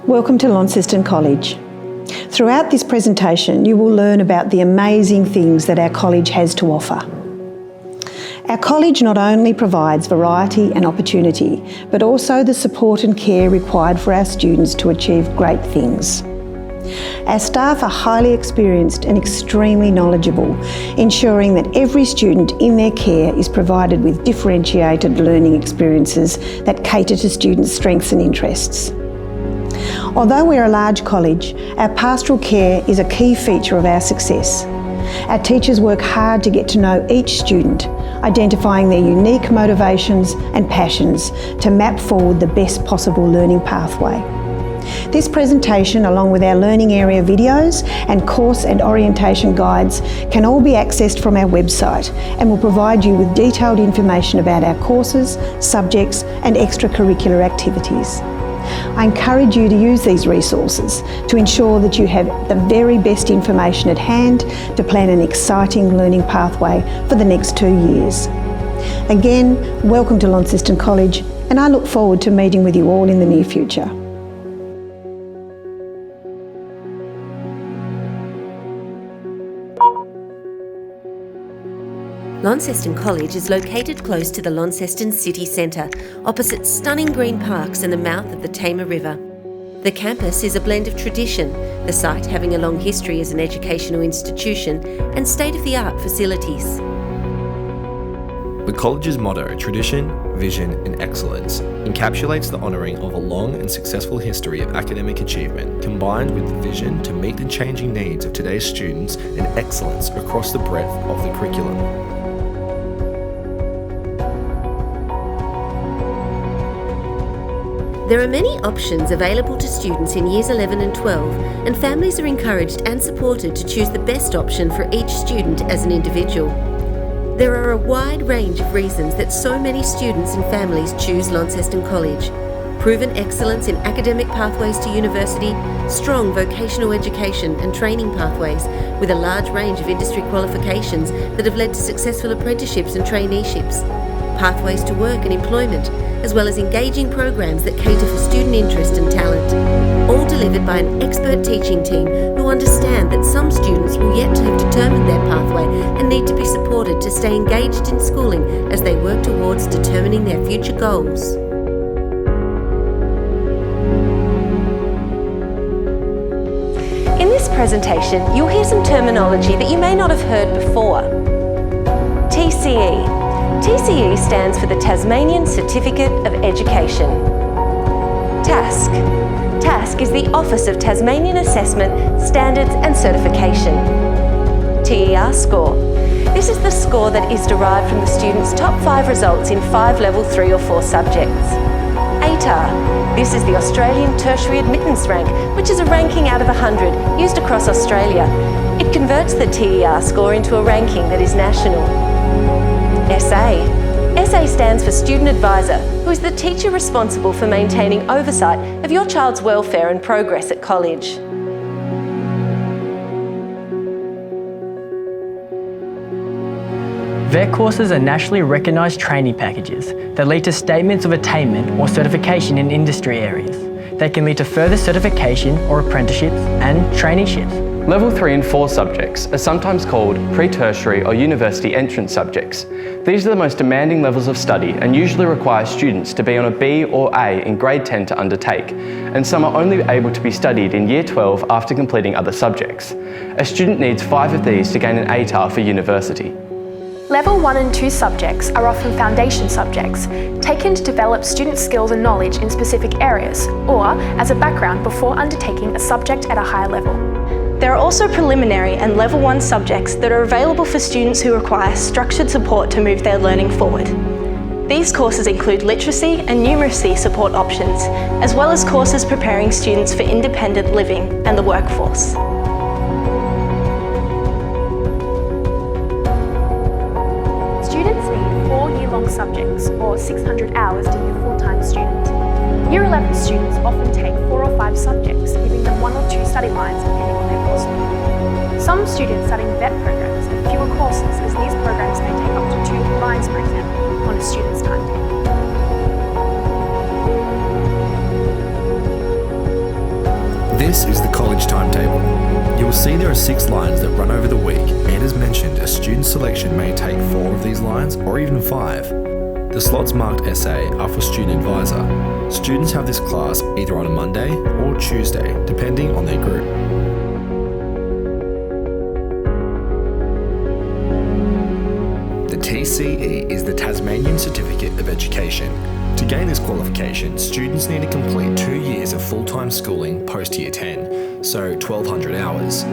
Welcome to Launceston College. Throughout this presentation, you will learn about the amazing things that our college has to offer. Our college not only provides variety and opportunity, but also the support and care required for our students to achieve great things. Our staff are highly experienced and extremely knowledgeable, ensuring that every student in their care is provided with differentiated learning experiences that cater to students' strengths and interests. Although we're a large college, our pastoral care is a key feature of our success. Our teachers work hard to get to know each student, identifying their unique motivations and passions to map forward the best possible learning pathway. This presentation, along with our learning area videos and course and orientation guides, can all be accessed from our website and will provide you with detailed information about our courses, subjects and extracurricular activities. I encourage you to use these resources to ensure that you have the very best information at hand to plan an exciting learning pathway for the next 2 years. Again, welcome to Launceston College, and I look forward to meeting with you all in the near future. Launceston College is located close to the Launceston city centre, opposite stunning green parks and the mouth of the Tamar River. The campus is a blend of tradition, the site having a long history as an educational institution, and state-of-the-art facilities. The college's motto, Tradition, Vision and Excellence, encapsulates the honouring of a long and successful history of academic achievement, combined with the vision to meet the changing needs of today's students and excellence across the breadth of the curriculum. There are many options available to students in Years 11 and 12, and families are encouraged and supported to choose the best option for each student as an individual. There are a wide range of reasons that so many students and families choose Launceston College. Proven excellence in academic pathways to university, strong vocational education and training pathways with a large range of industry qualifications that have led to successful apprenticeships and traineeships, pathways to work and employment, as well as engaging programs that cater for student interest and talent, all delivered by an expert teaching team who understand that some students will yet to have determined their pathway and need to be supported to stay engaged in schooling as they work towards determining their future goals. In this presentation, you'll hear some terminology that you may not have heard before. TCE. TCE stands for the Tasmanian Certificate of Education. TASC. TASC is the Office of Tasmanian Assessment, Standards and Certification. TER score. This is the score that is derived from the student's top 5 results in 5 level 3 or 4 subjects. ATAR. This is the Australian Tertiary Admittance Rank, which is a ranking out of 100 used across Australia. It converts the TER score into a ranking that is national. SA. SA stands for Student Advisor, who is the teacher responsible for maintaining oversight of your child's welfare and progress at college. VET courses are nationally recognised training packages that lead to statements of attainment or certification in industry areas. They can lead to further certification or apprenticeships and traineeships. Level 3 and 4 subjects are sometimes called pre-tertiary or university entrance subjects. These are the most demanding levels of study and usually require students to be on a B or A in grade 10 to undertake, and some are only able to be studied in year 12 after completing other subjects. A student needs 5 of these to gain an ATAR for university. Level 1 and 2 subjects are often foundation subjects, taken to develop student skills and knowledge in specific areas, or as a background before undertaking a subject at a higher level. There are also preliminary and Level 1 subjects that are available for students who require structured support to move their learning forward. These courses include literacy and numeracy support options, as well as courses preparing students for independent living and the workforce. Students need 4 year-long subjects, or 600 hours to be a full-time student. Year 11 students often take 4 or 5 subjects, giving them 1 or 2 study lines depending on their course load. Some students studying VET programs have fewer courses, as these programs may take up to 2 lines, for example, on a 6 lines that run over the week, and as mentioned, a student selection may take 4 of these lines or even 5. The slots marked essay are for student advisor. Students have this class either on a Monday or Tuesday, depending on their group. The TCE is the Tasmanian Certificate of Education. To gain this qualification, students need to complete 2 years of full-time schooling post-Year 10, so 1,200 hours.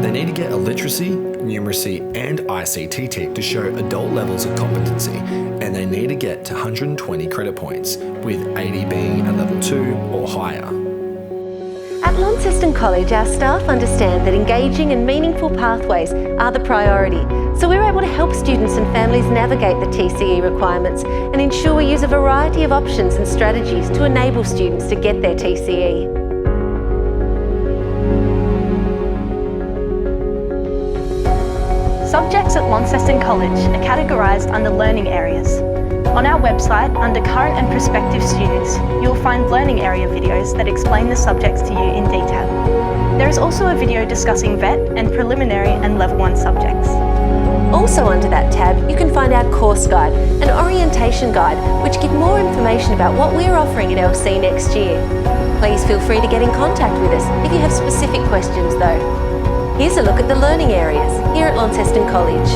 They need to get a literacy, numeracy and ICT tick to show adult levels of competency, and they need to get to 120 credit points, with 80 being a level 2 or higher. At Launceston College, our staff understand that engaging and meaningful pathways are the priority, so we're able to help students and families navigate the TCE requirements and ensure we use a variety of options and strategies to enable students to get their TCE. Subjects at Launceston College are categorised under learning areas. On our website, under current and prospective students, you'll find learning area videos that explain the subjects to you in detail. There is also a video discussing VET and preliminary and level 1 subjects. Also under that tab, you can find our course guide and orientation guide, which give more information about what we're offering at LC next year. Please feel free to get in contact with us if you have specific questions though. Here's a look at the learning areas here at Launceston College.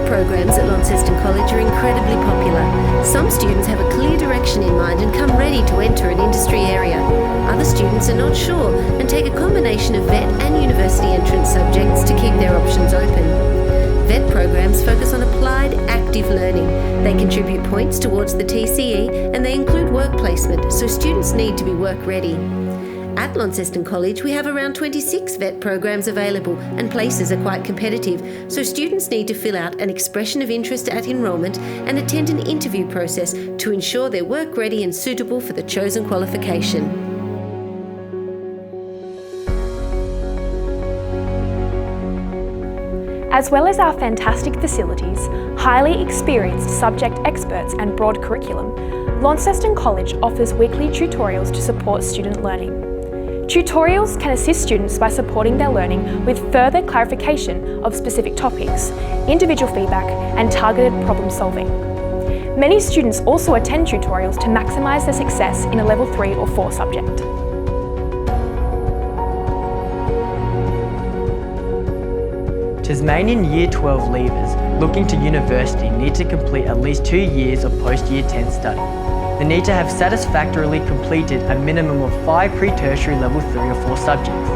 Programs at Launceston College are incredibly popular. Some students have a clear direction in mind and come ready to enter an industry area. Other students are not sure and take a combination of VET and university entrance subjects to keep their options open. VET programs focus on applied, active learning. They contribute points towards the TCE and they include work placement, so students need to be work ready. At Launceston College, we have around 26 VET programs available and places are quite competitive, so students need to fill out an expression of interest at enrolment and attend an interview process to ensure they're work ready and suitable for the chosen qualification. As well as our fantastic facilities, highly experienced subject experts and broad curriculum, Launceston College offers weekly tutorials to support student learning. Tutorials can assist students by supporting their learning with further clarification of specific topics, individual feedback and targeted problem solving. Many students also attend tutorials to maximise their success in a level 3 or 4 subject. Tasmanian Year 12 leavers looking to university need to complete at least 2 years of post-Year 10 study. They need to have satisfactorily completed a minimum of 5 pre-tertiary level 3 or 4 subjects.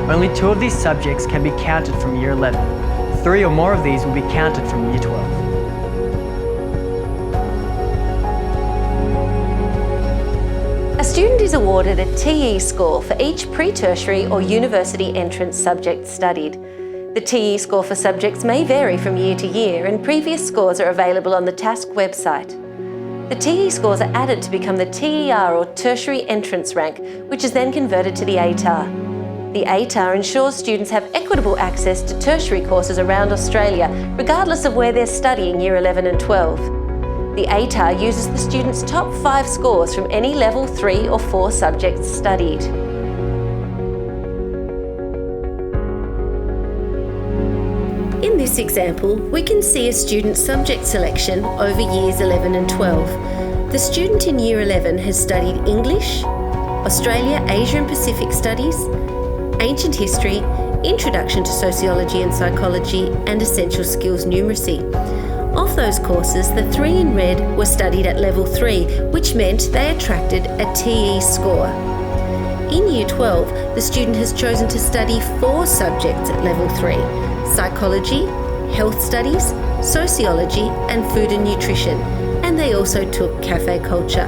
Only 2 of these subjects can be counted from Year 11. 3 or more of these will be counted from Year 12. A student is awarded a TE score for each pre-tertiary or university entrance subject studied. The TE score for subjects may vary from year to year and previous scores are available on the TASC website. The TE scores are added to become the TER or tertiary entrance rank, which is then converted to the ATAR. The ATAR ensures students have equitable access to tertiary courses around Australia, regardless of where they're studying Year 11 and 12. The ATAR uses the student's top 5 scores from any level 3 or 4 subjects studied. In this example, we can see a student's subject selection over Years 11 and 12. The student in Year 11 has studied English, Australia, Asia and Pacific Studies, Ancient History, Introduction to Sociology and Psychology, and Essential Skills Numeracy. Of those courses, the 3 in red were studied at Level 3, which meant they attracted a TE score. In Year 12, the student has chosen to study 4 subjects at Level 3: Psychology, Health Studies, Sociology, and Food and Nutrition, and they also took Cafe Culture.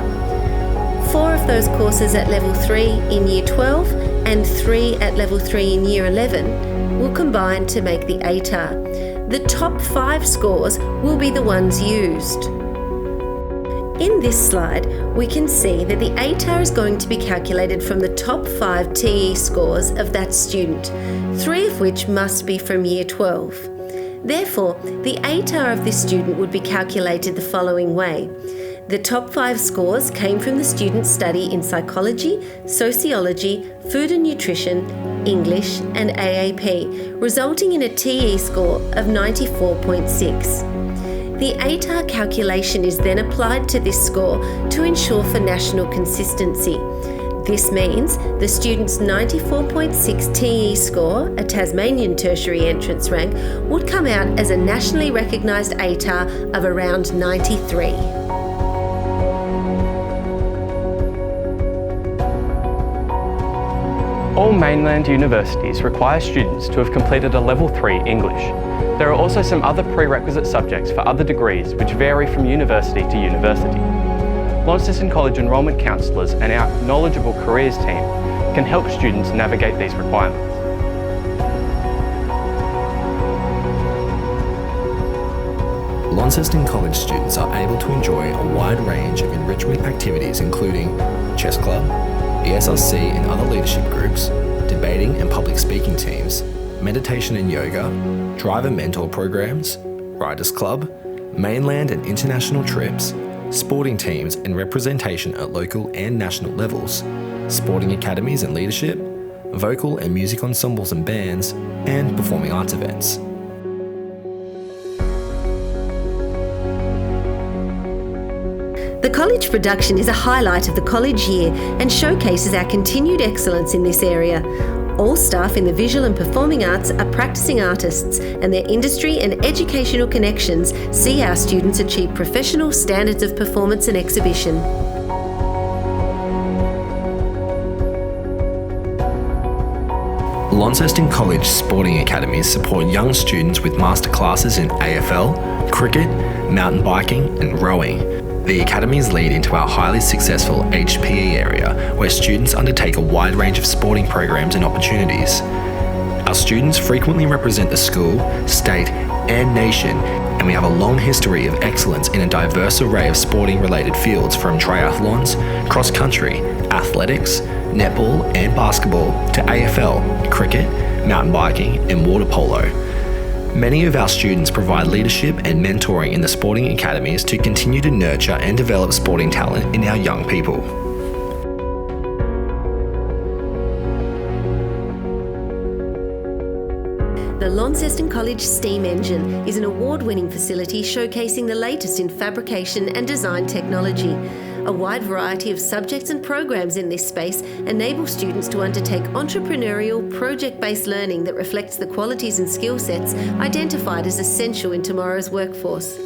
4 of those courses at Level 3 in Year 12 and 3 at Level 3 in Year 11 will combine to make the ATAR. The top 5 scores will be the ones used. In this slide, we can see that the ATAR is going to be calculated from the top 5 TE scores of that student, 3 of which must be from Year 12. Therefore, the ATAR of this student would be calculated the following way. The top 5 scores came from the student's study in psychology, sociology, food and nutrition, English and AAP, resulting in a TE score of 94.6. The ATAR calculation is then applied to this score to ensure for national consistency. This means the student's 94.6 TE score, a Tasmanian tertiary entrance rank, would come out as a nationally recognised ATAR of around 93. All mainland universities require students to have completed a Level 3 English. There are also some other prerequisite subjects for other degrees which vary from university to university. Launceston College enrolment counsellors and our knowledgeable careers team can help students navigate these requirements. Launceston College students are able to enjoy a wide range of enrichment activities including chess club, ESRC and other leadership groups, debating and public speaking teams, meditation and yoga, driver mentor programs, Riders Club, mainland and international trips, sporting teams and representation at local and national levels, sporting academies and leadership, vocal and music ensembles and bands, and performing arts events. The college production is a highlight of the college year and showcases our continued excellence in this area. All staff in the visual and performing arts are practicing artists, and their industry and educational connections see our students achieve professional standards of performance and exhibition. Launceston College sporting academies support young students with masterclasses in AFL, cricket, mountain biking and rowing. The academies lead into our highly successful HPE area, where students undertake a wide range of sporting programs and opportunities. Our students frequently represent the school, state and nation, and we have a long history of excellence in a diverse array of sporting-related fields from triathlons, cross-country, athletics, netball and basketball to AFL, cricket, mountain biking and water polo. Many of our students provide leadership and mentoring in the sporting academies to continue to nurture and develop sporting talent in our young people. The Launceston College Steam Engine is an award-winning facility showcasing the latest in fabrication and design technology. A wide variety of subjects and programs in this space enable students to undertake entrepreneurial, project-based learning that reflects the qualities and skill sets identified as essential in tomorrow's workforce.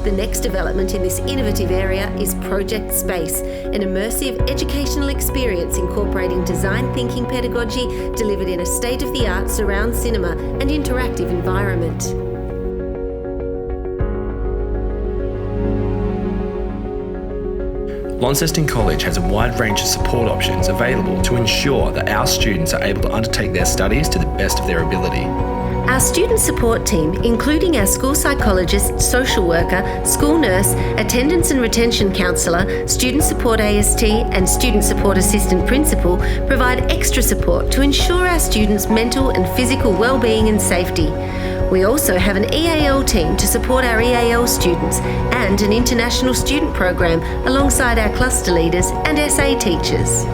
The next development in this innovative area is Project Space, an immersive educational experience incorporating design thinking pedagogy delivered in a state-of-the-art surround cinema and interactive environment. Launceston College has a wide range of support options available to ensure that our students are able to undertake their studies to the best of their ability. Our student support team, including our school psychologist, social worker, school nurse, attendance and retention counsellor, student support AST and student support assistant principal, provide extra support to ensure our students' mental and physical well-being and safety. We also have an EAL team to support our EAL students and an international student program alongside our cluster leaders and SA teachers.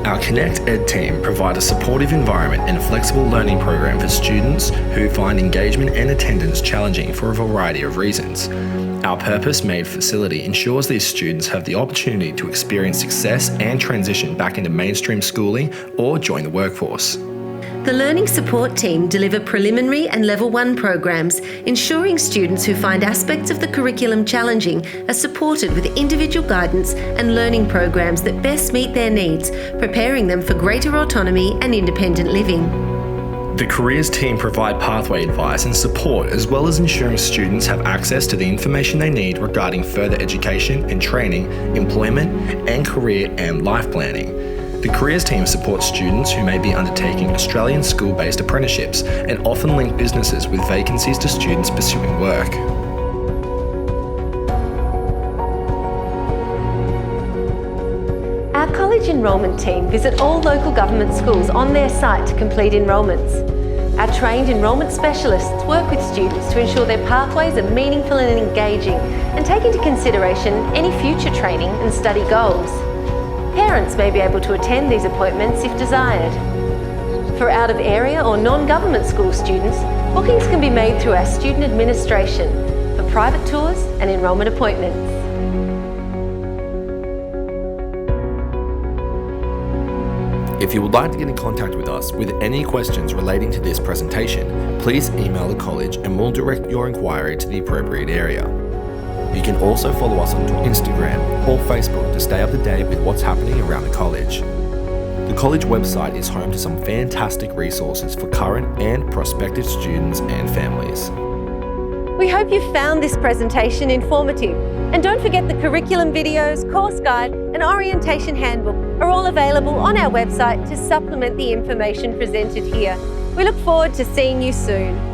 Our Connect Ed team provide a supportive environment and a flexible learning program for students who find engagement and attendance challenging for a variety of reasons. Our purpose-made facility ensures these students have the opportunity to experience success and transition back into mainstream schooling or join the workforce. The Learning Support Team deliver preliminary and Level 1 programs, ensuring students who find aspects of the curriculum challenging are supported with individual guidance and learning programs that best meet their needs, preparing them for greater autonomy and independent living. The Careers team provide pathway advice and support, as well as ensuring students have access to the information they need regarding further education and training, employment, and career and life planning. The Careers team supports students who may be undertaking Australian school-based apprenticeships and often link businesses with vacancies to students pursuing work. Our college enrolment team visit all local government schools on their site to complete enrolments. Our trained enrolment specialists work with students to ensure their pathways are meaningful and engaging and take into consideration any future training and study goals. Parents may be able to attend these appointments if desired. For out-of-area or non-government school students, bookings can be made through our student administration for private tours and enrolment appointments. If you would like to get in contact with us with any questions relating to this presentation, please email the college and we'll direct your inquiry to the appropriate area. You can also follow us on Instagram or Facebook to stay up to date with what's happening around the college. The college website is home to some fantastic resources for current and prospective students and families. We hope you found this presentation informative. And don't forget the curriculum videos, course guide and orientation handbook are all available on our website to supplement the information presented here. We look forward to seeing you soon.